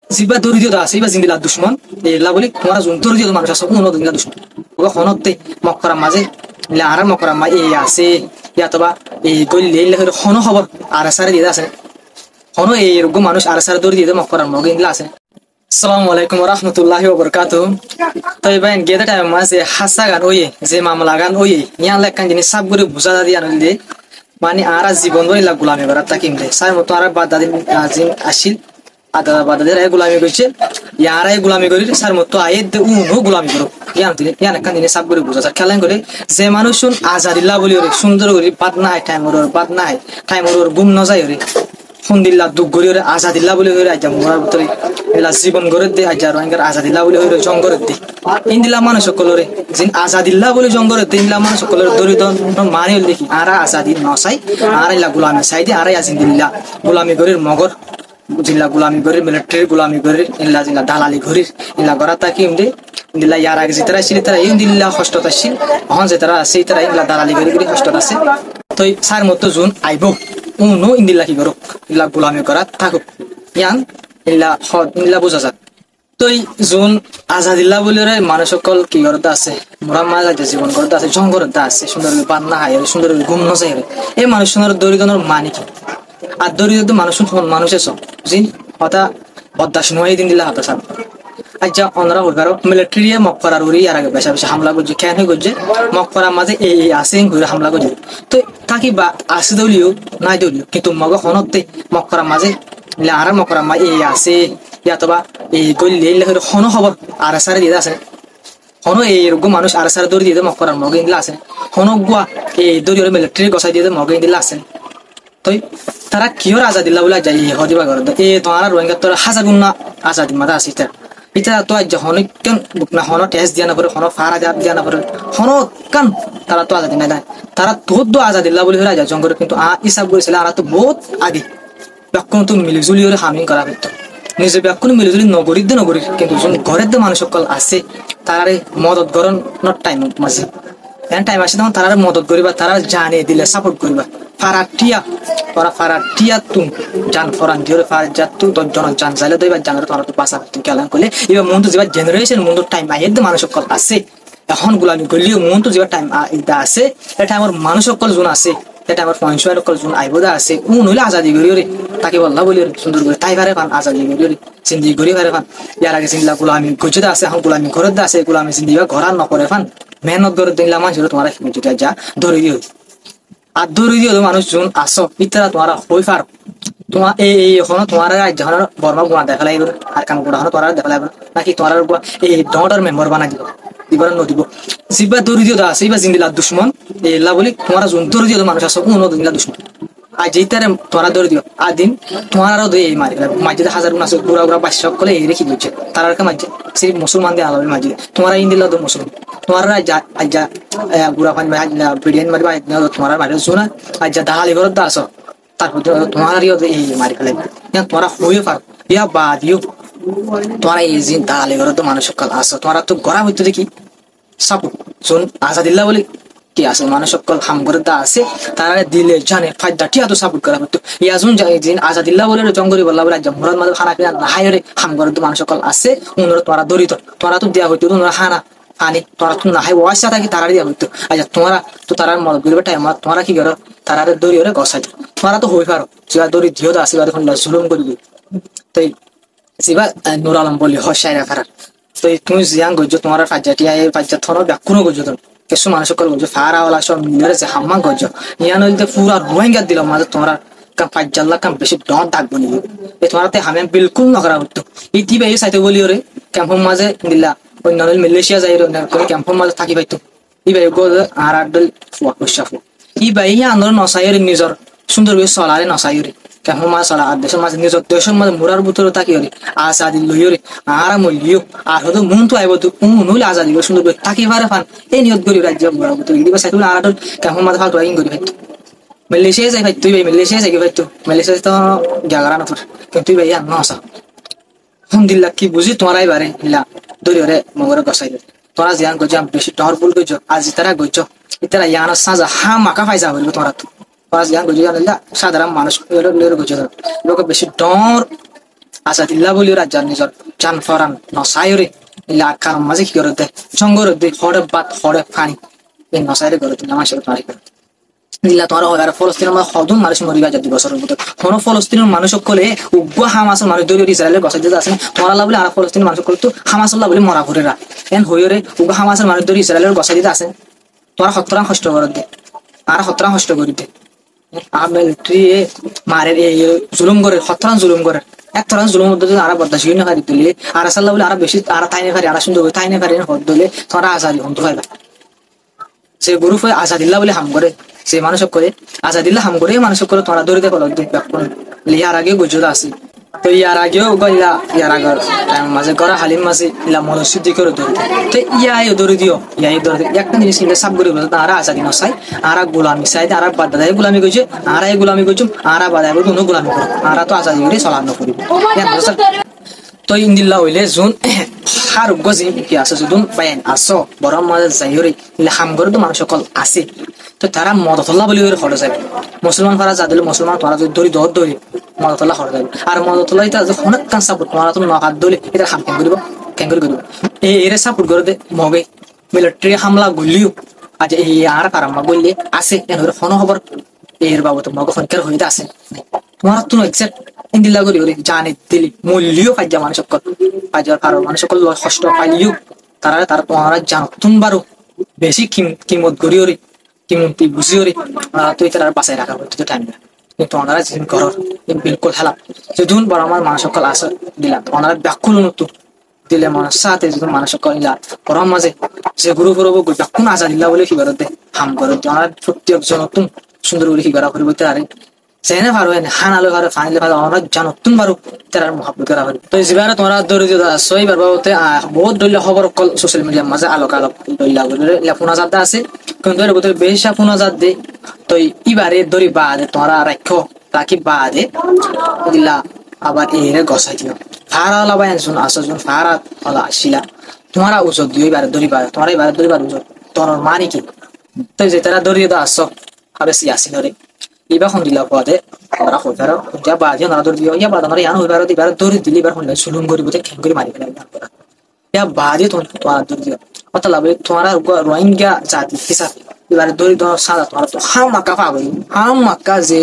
জিবা দরিদ্র আছে ইবা জিন্দিলা দুশ্মন এলা বলি তোমার যোন দরিদ্র মানুষ আছে উন্নত জিন্দিলা দুশ্মন ওকে হনতে মক্করা মাঝে আর মক্করা মা এই আছে ইয়াতবা এই গলিলে হন খবর আর সারে দিয়ে আছে হন এইরকম মানুষ আর সারে দরিদ্র মক্করার মগে ইন্দিলা আছে। আসসালামু আলাইকুম ওয়া রাহমাতুল্লাহি ওয়া বারাকাতুহু। তাই বাইন গেদা টাইম মাঝে হাসা গান ওয়ে যে মামলা গান ওয়ে ইয়ান লেখান জিনিস সব করে বুঝা দিয়া নইলে মানে আর জীবন বইলা গোলামি করা তাকিম রে সার মতো আর বাদ দাদিন আজিম আসিল আদা বাদাদের গোলামি করছে ইয়ারাই গোলামি করি সার মতো আয়েদ উনো গোলামি করো ইয়ান একটা জিনিস সব করে বুঝা যায় খেলান করে যে মানুষ আজাদিল্লা বলি ওরে সুন্দর করে বাদ না হয় টাইম ওর গুম ন যায় ওরে সুন্দিল্লা দুঃখ করি ওরে আজাদিল্লা বলি হয়ে আজ মোরার ভিতরে এলা জীবন করে দে আজ রোহিঙ্গার আজাদিল্লা বলি হয়ে জং করে দে ইন্দিলা মানুষ সকলরে যিন আজাদিল্লা বলি জং করে দে ইন্দিলা মানুষ সকলের দরিদ্র মানে দেখি আরা আজাদি নসাই আর ইলা গোলামি চাই দে আরাই আজিন্দিল্লা গোলামি করির মগর জিল্লা গোলামি করি মিলিটারি গোলামি করি ইল্লা জিল্লা দালালি করি ইল্লা গড়া তাকি ইমদে ইল্লা ইয়ার আগে যেতারা ছিল তারা ইন্দিল্লা কষ্টত আসছিল হন যেতারা আছে তারা ইল্লা দালালি করি করি কষ্টত আছে তো সার মতো জুন আইব উনো ইন্দিল্লা কি করুক ইল্লা গোলামি করা থাকুক ইয়ান ইল্লা হদ ইল্লা বোঝা যাক তো জুন আজাদিল্লা বলে মানুষ সকল কি করতে আছে মোরা মাঝে জীবন করতে আছে জং করতে আছে সুন্দর পান্না হাই সুন্দর ঘুম নসাই এই মানুষ সুন্দর দরিদ্র মানে কি আর দরিদ্র মানুষ মানুষের সব বুঝি হতা বদাস নয় দিন দিলা হতা সার আচ্ছা অনরা হইবারো মিলিটারি মক্করার উড়ি আর আগে বেশা বেশি হামলা করছে কেন হয়ে করছে মক্করার মাঝে এই আসে ঘুরে হামলা করছে তো তাকি বা আসে দলিও নাই দলিও কিন্তু মগ হনতে মক্করার মাঝে আর মক্করার মা এই আসে ইয়াতবা এই গলিলে হন খবর আর সারে দিয়ে আছে হন এইরকম মানুষ আর সারে দৌড় দিয়ে মক্করার মগে দিলা আছে হন গুয়া এই দরিয়র মিলিটারি গসাই দিয়ে মগে দিলা আছে তো তারা কিহর আজাদিল্লা বলে যাই হদিবা করে এ তোমার রোহিঙ্গা তোর হাজার গুণা আজাদি মাথা আছে এটা তো আজ হনিক না হন টেস্ট দিয়া না পরে হন ফার আজাদ দিয়া না পরে হন কান তারা তো আজাদি নাই তারা তোদ আজাদিল্লা বলে হয়ে যায় জঙ্গলে কিন্তু হিসাব করেছিল আর তো বহুত আগে ব্যাকুণ তো মিলিজুলি করে হামিং করা হইতো নিজে ব্যাকুণ মিলিজুলি নগরীর নগরীর কিন্তু ঘরের যে মানুষ সকল আছে তারারে মদত গরণের টাইম মাঝে টাইম আসে তখন তারা মদত করিবা তারা জানে দিলে সাপোর্ট করিবা ফারাটিয়া তোরা ফারাটিয়া তুম জান ফরান দিওরে ফারাজা তু দজন জান জালে দইবা জানরে তোরা তো পাসা তুই কেলান কইলে এবা মন তো যেবা জেনারেশন মন তো টাইম আইদ মানুষ সকল আছে এখন গোলামি কইলিও মন তো যেবা টাইম ইদা আছে এটা আমার মানুষ সকল জুন আছে এটা আমার পয়সা সকল জুন আইবদা আছে উন হইলে আজাদি করিওরে তাকে বললা বলি সুন্দর করে তাই পারে পান আজাদি করিওরে জিন্দি করি পারে পান ইয়ার আগে জিন্দিলা গোলামি গজদা আছে এখন গোলামি করদ আছে গোলামি জিন্দিবা ঘরার ন করে পান মেহনত করে দিলা মানুষ তোমার যেটা যা ধরে দিও আর দরিদ্র মানুষ যোন আসো ইতারা তোমার হই পার তোমার এই এখনো তোমার যখন বর্মা গুণা দেখা লাগবে আর কাম গুণা হলো তোমার দেখা লাগবে নাকি তোমার এই ডটার মেম্বার বানা দিব দিবার নদিব জিবা দরিদ্র আছে ইবা জিন্দিলা দুশ্মন এলা বলি তোমার যোন দরিদ্র মানুষ আসো উনো জিন্দিলা দুশ্মন আর যেইটারে তোমার দরিদ্র আদিন তোমার আরো দুই মারি মাঝে হাজার গুণ আছে পুরা পুরা বাস সকলে এই রেখে দিচ্ছে তার মাঝে সেই মুসলমান দিয়ে আলাদা মাঝে তোমার ইন্দিলা তো মুসলমান তোমার আজ্জা গুড়া পানি বিরিয়ানি মারিবা তোমার মারি শোনা আজ্জা দাহালি ঘর দা আসো তারপর তোমার এই মারি ফেলে তোমরা হয়ে পারো ইয়া বাদিও তোমার এই যে দাহালি ঘর তো মানুষ সকল আসো তোমরা তো গড়া হইতো দেখি সাপু শোন আজাদিল্লা বলে কি আছে মানুষ সকল হাম করে দা আছে তারা দিলে জানে ফায়দা টিয়া তো সাপোর্ট করা হতো ইয়াজুন যে আজাদিল্লা বলে জঙ্গলি বললা বলে মুরাদ মাদল খানা কিনা না হায়রে হাম করে তো মানুষ সকল আছে উনরা তোমরা দরিদ্র তোমরা তো দেয়া হইতো তোমরা হানা আনি তোরা তো না হয় ওয়াসা থাকি তারা দিয়া হইতো আচ্ছা তোমরা তো তারা মদত করবে টাইম তোমরা কি করো তারা দরিয়রে গসাই তোমরা তো হই পারো যা দরি দিও তো আসিবার এখন জুলুম করবি তাই সিবা নুর আলম বলি হসাইরা ফারার তো তুমি জিয়াং গজ তোমার ফাজ্জাটিয়া এই ফাজ্জা থনো ব্যাকুনো গজ তো কিছু মানুষ সকল গজ ফারাওয়ালা সব মিলে যে হাম্মা গজ ইয়ান হইতে পুরা রোহিঙ্গা দিল মাঝে তোমরা কাম ফাজ্জাল্লা কাম বেশি ডন ডাকবো নি এ তোমারতে হামে বিলকুল নকরা হতো ইতিবে এই সাইতে বলি ওরে ক্যাম্পের মাঝে দিলা অন্যান্য মালয়েশিয়া যাই ক্যাম্পের মাঝে থাকি পাইতো ইবাই গজ আর আডল ফুয়াকুশাফু ইবাই আন্দোলন নসাইর নিজর সুন্দর করে চলারে নসাইরে ক্যাম্পের মাঝে চলা আর দেশের মাঝে নিজর দেশের মাঝে মুরার ভিতরে থাকি ওরে আজাদি লইরে আর মলিও আর হয়তো মন তো আইব তো নইলে আজাদি সুন্দর করে থাকি পারে ফান এই নিয়ত করি রাজ্য মুরার ভিতরে দিবা সাইতুল আর আডল ক্যাম্পের মাঝে ফাল ড্রয়িং করি পাইতো মালয়েশিয়া যাই পাইতো ইবাই মালয়েশিয়া যাই পাইতো মালয়েশিয়া তো জায়গা না তোর কিন্তু ইবাই আর নসা আলহামদুলিল্লাহ কি বুঝি তোমরাই বারে ইলা দরিয়রে মগরে গসাই তোরা জিয়ান গজাম বেশি টহরবুল গজ আজ তারা গজ ইতারা ইয়ানা সাজা হা মাকা ফাইজা হইল তোরা তোরা জিয়ান গজ জানলা সাধারণ মানুষ লের গজ লোক বেশি ডর আজাদিল্লা বলি রাজ্জার নিজর জান ফরান নসায়রে ইলা কারণ মাঝে কি করে দে জঙ্গর দে হরে বাত হরে পানি এই নসায়রে করে তুমি আমার সাথে পারি দিলা তোমার আর ফলস্তিনের মধ্যে হদুন মানুষ মরিবা যদি বছরের মধ্যে কোন ফলস্তিনের মানুষ সকলে উগ্র হামাসের মানুষ দৌড়ি ইসরায়েলের গছা দিতে আছে মরালা বলে আর ফলস্তিনের মানুষ সকলে তো হামাসল্লাহ বলে মরা ঘুরেরা এন হইরে উগ্র হামাসের মানুষ দৌড়ি ইসরায়েলের গছা দিতে আছে তোমার সত্তরাং কষ্ট করে দে আর সত্তরাং কষ্ট করে দে আর মিলিটারি মারে জুলুম করে সত্তরাং জুলুম করে এক তরাং জুলুম মধ্যে আর বরদাস্ত না পারি দিলে আর সাল্লাহ বলে আর বেশি আর তাইনে পারি আর সুন্দর তাইনে পারি হদ দিলে তোমরা আজাদি হন্তু পাইবা সে গুরু হয়ে আজাদিল্লা বলে হাম করে সে মানুষ করে আজাদিল্লা হাম করে মানুষ করে তোমরা দৌড়িতে পারো ইয়ার আগে গুজর আছে তো ইয়ার আগেও গল্লা ইয়ার আগর মাঝে গড়া হালিম মাঝে ইলা মনস্যুদ্ধি করে দৌড়িতে তো ইয়াই দৌড়ি দিও ইয়াই দৌড়ি একটা জিনিস কিন্তু সাব করে বলতো আর আজাদি নসাই আর গোলামি চাই আর বাদ দাদাই গোলামি করছে আর এই গোলামি করছুম আর বাদাই বলতো কোনো গোলামি করো আর তো আজাদি করে চলানো করিব তো ইন্দিল্লা হইলে যোন হার গজি কি আছে যদুন পাইন আসো বড় মাঝে যাইরে ইলা হাম করে তো মানুষ সকল আছে তো তারা মদতল্লাহ বলি হরে যাবে মুসলমান ফারা যা দিলে মুসলমান তোরা যদি দড়ি দর দড়ি মদতল্লাহ হরে যাবে আর মদতল্লাহ এটা অনেক কান সাপোর্ট তোমরা তুমি নহাত দলে এটা হাম কেন করিব এই এর সাপোর্ট করে দে মগে মিলিটারি হামলা গলিও আজ এই আর কারামা গলি আছে এর ফোন খবর এর বাবু তো মগে ফোনকার হইতে আছে তোমার তুমি এক্সেপ্ট ইন্দিল্লা করি ওরে জানে দিলি মূল্যও পাই যা মানুষ সকল পাইজার কারণ মানুষ সকল কষ্ট পাইলিও তারা তোমার জানো তুমি বারো বেশি কিমত করি ওরে কিমতি বুঝি ওরে তুই তারা বাঁচাই রাখা তো টাইম না কিন্তু ওনারা যেদিন করর বিলকুল হেলাম যেদিন বড় আমার মানুষ সকল আসে দিলাম ওনারা ব্যাকুল নতু দিলে মানুষ সাথে যখন মানুষ সকল ইলা গরম মাঝে যে গুরু করব ব্যাকুল আজাদিল্লা বলে কি করতে হাম করে ওনারা প্রত্যেকজন নতুন সুন্দর বলে কি করা করিব তারে সেনে ভালো হয় হানালে ভালো ফাইলে ভালো আমরা জানো তুমি ভালো তার মহাব্বত করা হয় তো যেবার তোমরা দরিদ্র সই বারবাতে বহুত দলীয় খবর কল সোশ্যাল মিডিয়ার মাঝে আলোক দলীয় লেফুনা জাত আছে কিন্তু এর ভিতরে বেশ ফুনা জাত দে তো ইবারে দরি বাদে তোমরা রাখো রাখি বাদে দিলা আবার এরে গসাই দিও ফারা লাবাই শুন আসো শুন ফারা হলা আসিলা তোমরা উজত দিও এবারে দরি বাদে তোমরা এবারে দরি বাদে উজত তোর মানি কি তো যে তারা দরিদ্র আসো হবে সিয়াসি ধরে ইবাখন দিলা পদে ওরা হইবার যা বাজে না দর দিও ইয়া বাদানারে ইয়ান হইবার দিবার দর দিলি বার হইলা সুলুম করি বতে খেং করে মারি ফেলাই ইয়া বাজে তো দর দিও অতলা বলে তোমারা রোহিঙ্গা জাতি হিসাব এবারে দরি দর সাদা তোমার তো হামাকা পাবে হামাকা যে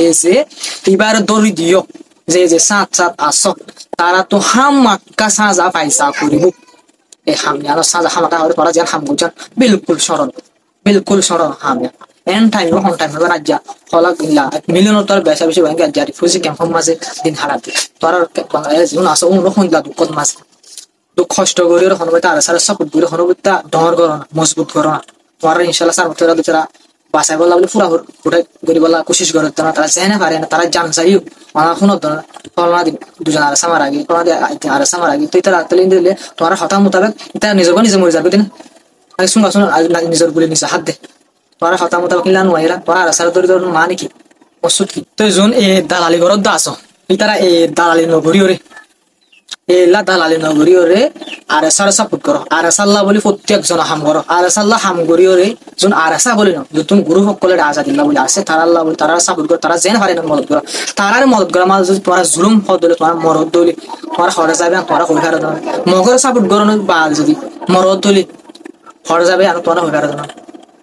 এবারে দরি দিও যে সাত সাত আসো তারা তো হামাকা সাজা পয়সা করিব এই হামিয়ানো সাজা হামাকা হরে তোরা যেন হাম গুজান বিলকুল সরল হামিয়া এন টাইম হন টাইম হবে রাজ্যা ফলা গিলা মিলিয়ন তোর বেশা বেশি ভাঙ্গা যা রিফিউজি ক্যাম্প মাঝে দিন হারাতে তোর বাংলাদেশ জীবন আসো উন রকম দিলা দুঃখ মাঝে দুঃখ কষ্ট করে হনবতা আর সারা সাপোর্ট করে হনবতা ডর করো না মজবুত করো না তোর ইনশাআল্লাহ সার তোরা বেচারা বাসায় বলা বলে পুরা ফুটাই করি বলা কোশিশ করে তারা জেনে পারে না তারা জান চাইও আমার শুনো ফলনা দিন দুজন আর সামার আগে আর সামার আগে তুই তারা আতলিন দিলে তোমার হতা মোতাবেক এটা নিজের নিজে মরে যাবে দিন আগে শুন নিজের বলে নিজে হাত দে তোরা হতা মোতাবেক কিলান ওয়াইরা তোরা আর সারা দরি দর মানে কি ওষুধ কি তো যোন এ দালালি ঘরত দা আছো তারা এ দালালি নগরী ওরে এলা দালালি নগরী ওরে আর সারা সাপোর্ট করো আর সাল্লাহ বলি প্রত্যেকজন হাম করো আর সাল্লাহ হাম করি ওরে যোন আর আসা বলি না তুমি গুরু সকলের আজাদিল্লাহ বলে আছে তারা আল্লাহ বলে তারা সাপোর্ট করো তারা জেন পারে না মদত করো তারার মদত করা মানে যদি তোমার জুলুম হদ দিলে তোমার মরদ দলি তোমার হরে যাবে তোমার হয়ে হারা দেবে মগর সাপোর্ট করো বা যদি মরদ দলি হরে যাবে আর তোমার হয়ে হারা দেবে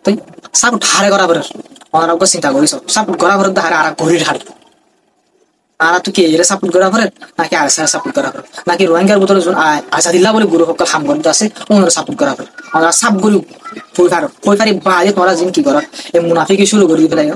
তাই সাপোর্ট হারে করা পরে অনারোগ্য চিন্তা করিস সাপোর্ট করা পরে হারে আর ঘড়ির হারে আর তুই কি এরা সাপোর্ট করা পরে নাকি আর সাপোর্ট করা পরে নাকি রোহিঙ্গার ভিতরে আজাদিল্লাহ বলে গুরু সকল হাম করতে আছে ওনারা সাপোর্ট করা পরে ওনারা সাপ গরু কই পারি বাজে তোরা জিন কি কর এই মুনাফিকে শুরু করি ফেলাই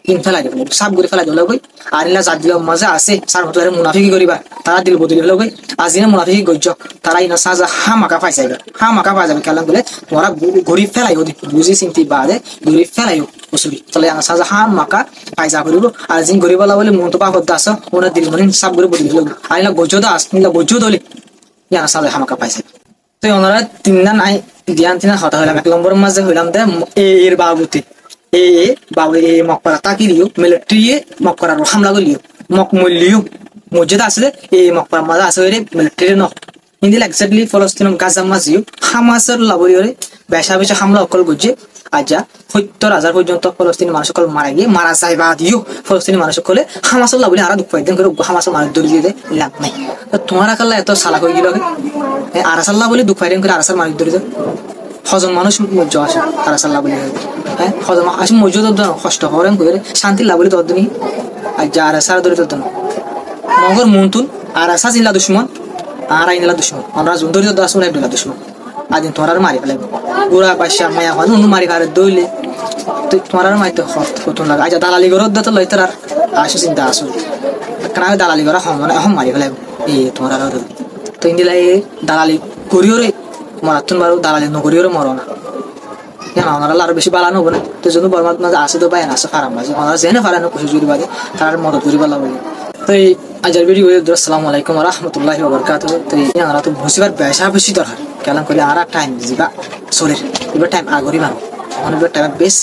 ইন ফেলাই দেবে সাপ করে ফেলাই দিলে কই আর ইলা জাত দিলে মজা আছে সার হতে মুনাফিকি করিবা তারা দিল বদলি ফেলে কই আজিনা মুনাফিকি গজ্জ তারা ইনা সাজা হামাকা পাই যাবে হামাকা পাই যাবে কেলাম বলে তোরা গরি ফেলাই ওদি বুঝি চিন্তি বাদে গরি ফেলাই উসুরি তাহলে আনা সাজা হামাকা পাই যা করিব আর জিন গরিবালা বলে মন তো পা হদ্দা আছে ওনা দিল মানে সাপ করে বদলি ফেলে আর ইলা গজ্জ দা আসনিলা গজ্জ দলে ইয়া সাজা হামাকা পাই যাবে তো ওনারা তিননা নাই ধ্যান তিনা হতা হইলাম এক নম্বর মাঝে হইলাম দে এর বাবুতে বাবু মকরা তাকি দিও মিলিটারি মকরা হামলা করলিও মক মূল্যও মসজিদ আসলে এই মকরা মাঝে আছে মিলিটারি ন হিন্দি এক্সাক্টলি ফলস্তিন গাজা মাঝিও হামাসের লাবরিওরে বেশা বেশা হামলা অকল করছে আজা 70,000 পর্যন্ত ফলস্তিনি মানুষ সকল মারা গিয়ে মারা যায় বা দিও ফলস্তিনি মানুষ সকলে হামাসাল্লাহ বলে আরা দুঃখ পাইতেন করে হামাসের মানুষ দৌড় দিয়ে লাভ নাই তোমার কাল্লা এত সালাক হয়ে গেল আরাসাল্লাহ বলে দুঃখ পাইতেন করে আরাসার মানুষ দৌড়ে হজন মানুষ মজ্জ আসে আরাসাল্লাহ বলে হ্যাঁ হজন আসে মজ্জ তোর কষ্ট করেন করে শান্তি লাভ বলে তোর দিনই আর যা আরাসার দৌড়ে তোর মগর মন্তুন আরাসা জিল্লা দুশ্মন আর আইনলা দুশ্মন আমরা জুন্দরি তো আসুন একদলা দুশ্মন আদিন তোমার মারি ফেলে বুড়া বাসা মায়া হয় অনু মারি ফেলে দইলে তুই তোমার মাইতে কত লাগে আজ দালালি ঘর তো লইতে আর আসো চিন্তা আসো কারণ দালালি ঘর হম মারি ফেলে এই তোমার তো ইন্দিলা এই দালালি করিও রে মারাতুন বারো দালালি নকরিও রে মরো না কেন ওনারা আরো বেশি বালানো হবো না তো যদি বর্মাত মাঝে আসে তো পায় না আসে খারাপ মাঝে ওনারা জেনে পারে না কুশি জুড়ি বাদে তার মদত করি পালা বলে তো এই আজকের ভিডিও আসসালামু আলাইকুম ওয়া রাহমাতুল্লাহি ওয়া বারাকাতুহু তো এই আমরা তো ভুসিবার বেশি দরকার কেলাম করে আর টাইম দিবা সোলের এবার টাইম আগরি বানো অনেক টাইম বেশি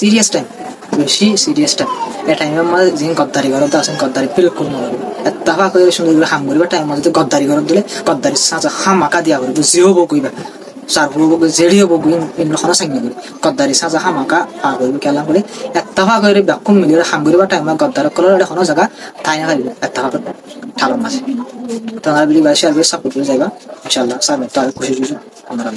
সিরিয়াস টাইম এই টাইমের মধ্যে যে গদ্দারি ঘর তো আসেন গদ্দারি বিলকুল মনে এত্তাফা করে সুন্দর করে হাম করিবা টাইম মধ্যে গদ্দারি ঘর দিলে গদ্দারি সাজা হামাকা দিয়া করবো জিও বো কইবা সার হবো জেডিও বো ইন্দ্র খানা সাইন করি গদ্দারি সাজা হামাকা আ করবো কেলাম করে এত্তাফা করে ব্যাকুম মিলিয়ে হাম করিবা টাইম গদ্দার কলর এখন জায়গা ঠাই না খাইবে এত্তাফা করে ঠালোর মাঝে তো আমার ভিডিও শেয়ার করে সাপোর্ট করে যাইবা ইনশাআল্লাহ সামনে তো আর খুশি আমরা